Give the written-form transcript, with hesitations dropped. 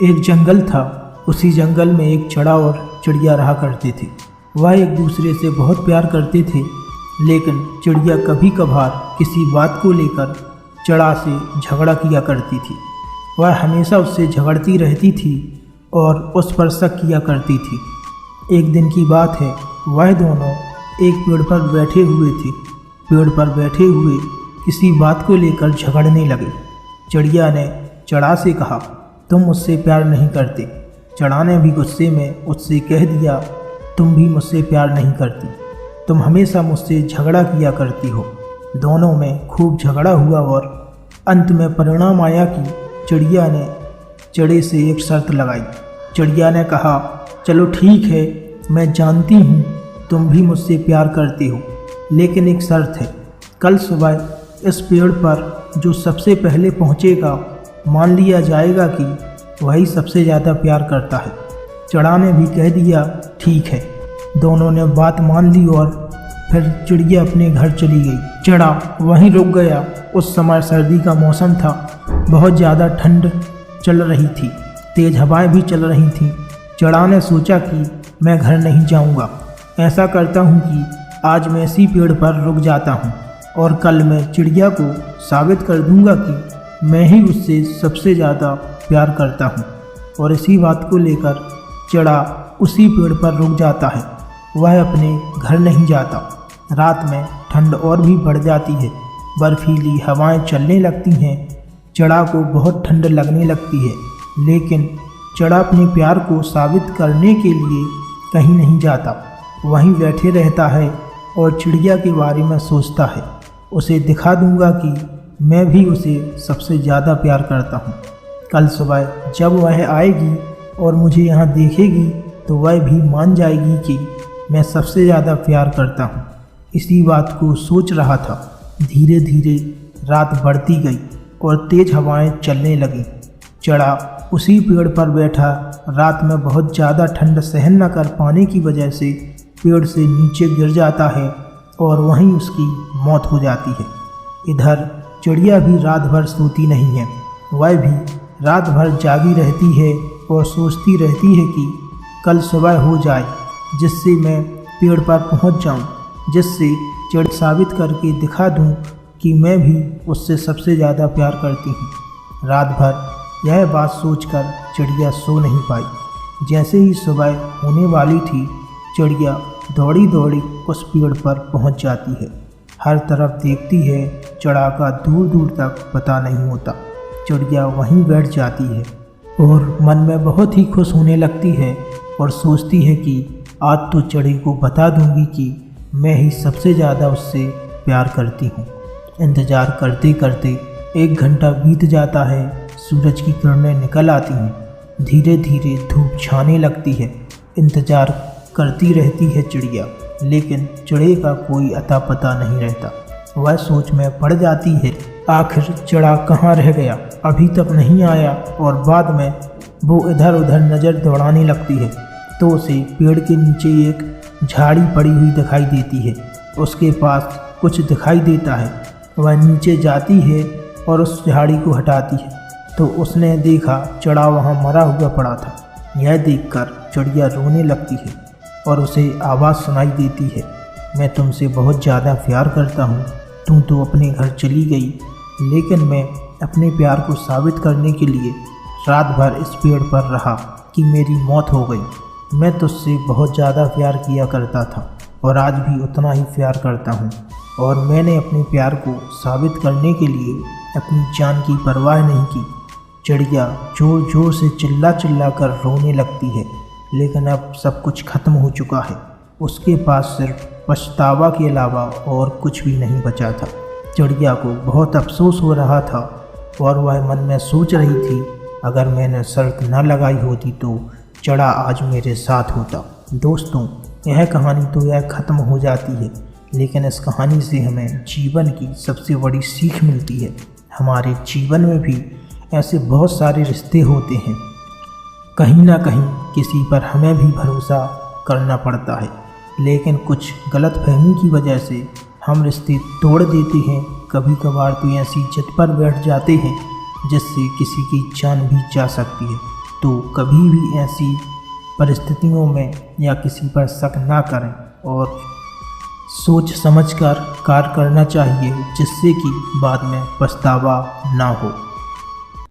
एक जंगल था। उसी जंगल में एक चड़ा और चिड़िया रहा करते थे। वह एक दूसरे से बहुत प्यार करते थे, लेकिन चिड़िया कभी कभार किसी बात को लेकर चड़ा से झगड़ा किया करती थी। वह हमेशा उससे झगड़ती रहती थी और उस पर शक किया करती थी। एक दिन की बात है, वह दोनों एक पेड़ पर बैठे हुए थे। पेड़ पर बैठे हुए किसी बात को लेकर झगड़ने लगे। चिड़िया ने चड़ा से कहा, तुम मुझसे प्यार नहीं करते। चड़ा ने भी गुस्से में उससे कह दिया, तुम भी मुझसे प्यार नहीं करती, तुम हमेशा मुझसे झगड़ा किया करती हो। दोनों में खूब झगड़ा हुआ और अंत में परिणाम आया कि चिड़िया ने चड़े से एक शर्त लगाई। चिड़िया ने कहा, चलो ठीक है, मैं जानती हूँ तुम भी मुझसे प्यार करती हो, लेकिन एक शर्त है। कल सुबह इस पेड़ पर जो सबसे पहले पहुँचेगा, मान लिया जाएगा कि वही सबसे ज़्यादा प्यार करता है। चड़ा ने भी कह दिया, ठीक है। दोनों ने बात मान ली और फिर चिड़िया अपने घर चली गई। चड़ा वहीं रुक गया। उस समय सर्दी का मौसम था। बहुत ज़्यादा ठंड चल रही थी, तेज़ हवाएं भी चल रही थीं। चड़ा ने सोचा कि मैं घर नहीं जाऊंगा। ऐसा करता हूं कि आज मैं इसी पेड़ पर रुक जाता हूं और कल मैं चिड़िया को साबित कर दूंगा कि मैं ही उससे सबसे ज़्यादा प्यार करता हूं। और इसी बात को लेकर चड़ा उसी पेड़ पर रुक जाता है। वह अपने घर नहीं जाता। रात में ठंड और भी बढ़ जाती है। बर्फीली हवाएं चलने लगती हैं। चड़ा को बहुत ठंड लगने लगती है, लेकिन चड़ा अपने प्यार को साबित करने के लिए कहीं नहीं जाता। वहीं बैठे रहता है और चिड़िया के बारे में सोचता है, उसे दिखा दूंगा कि मैं भी उसे सबसे ज़्यादा प्यार करता हूँ। कल सुबह जब वह आएगी और मुझे यहाँ देखेगी तो वह भी मान जाएगी कि मैं सबसे ज़्यादा प्यार करता हूँ। इसी बात को सोच रहा था। धीरे धीरे रात बढ़ती गई और तेज़ हवाएं चलने लगीं। चड़ा उसी पेड़ पर बैठा रात में बहुत ज़्यादा ठंड सहन न कर पाने की वजह से पेड़ से नीचे गिर जाता है और वहीं उसकी मौत हो जाती है। इधर चिड़िया भी रात भर सोती नहीं है। वह भी रात भर जागी रहती है और सोचती रहती है कि कल सुबह हो जाए, जिससे मैं पेड़ पर पहुंच जाऊं, जिससे चिड़ साबित करके दिखा दूं कि मैं भी उससे सबसे ज़्यादा प्यार करती हूं। रात भर यह बात सोचकर चिड़िया सो नहीं पाई। जैसे ही सुबह होने वाली थी, चिड़िया दौड़ी दौड़ी उस पेड़ पर पहुंच जाती है। हर तरफ देखती है, चड़ा का दूर दूर तक पता नहीं होता। चिड़िया वहीं बैठ जाती है और मन में बहुत ही खुश होने लगती है और सोचती है कि आज तो चड़े को बता दूंगी कि मैं ही सबसे ज़्यादा उससे प्यार करती हूँ। इंतज़ार करते करते 1 घंटा बीत जाता है। सूरज की किरणें निकल आती हैं। धीरे धीरे धूप छाने लगती है। इंतज़ार करती रहती है चिड़िया, लेकिन चिड़े का कोई अता पता नहीं रहता। वह सोच में पड़ जाती है, आखिर चड़ा कहाँ रह गया, अभी तक नहीं आया। और बाद में वो इधर उधर नज़र दौड़ाने लगती है तो उसे पेड़ के नीचे एक झाड़ी पड़ी हुई दिखाई देती है। उसके पास कुछ दिखाई देता है। वह नीचे जाती है और उस झाड़ी को हटाती है तो उसने देखा चड़ा वहाँ मरा हुआ पड़ा था। यह देखकर चिड़िया रोने लगती है और उसे आवाज़ सुनाई देती है, मैं तुमसे बहुत ज़्यादा प्यार करता हूँ। तुम तो अपने घर चली गई, लेकिन मैं अपने प्यार को साबित करने के लिए रात भर इस पेड़ पर रहा कि मेरी मौत हो गई। मैं तुझसे बहुत ज़्यादा प्यार किया करता था और आज भी उतना ही प्यार करता हूँ, और मैंने अपने प्यार को साबित करने के लिए अपनी जान की परवाह नहीं की। चिड़िया जोर जोर से चिल्ला चिल्ला कर रोने लगती है, लेकिन अब सब कुछ खत्म हो चुका है। उसके पास सिर्फ पछतावा के अलावा और कुछ भी नहीं बचा था। चिड़िया को बहुत अफसोस हो रहा था और वह मन में सोच रही थी, अगर मैंने शर्त न लगाई होती तो चड़ा आज मेरे साथ होता। दोस्तों, यह कहानी तो यह ख़त्म हो जाती है, लेकिन इस कहानी से हमें जीवन की सबसे बड़ी सीख मिलती है। हमारे जीवन में भी ऐसे बहुत सारे रिश्ते होते हैं। कहीं ना कहीं किसी पर हमें भी भरोसा करना पड़ता है, लेकिन कुछ गलतफहमी की वजह से हम रिश्ते तोड़ देते हैं। कभी कभार तो ऐसी जिद पर बैठ जाते हैं जिससे किसी की जान भी जा सकती है। तो कभी भी ऐसी परिस्थितियों में या किसी पर शक ना करें और सोच समझकर कार्य करना चाहिए, जिससे कि बाद में पछतावा ना हो।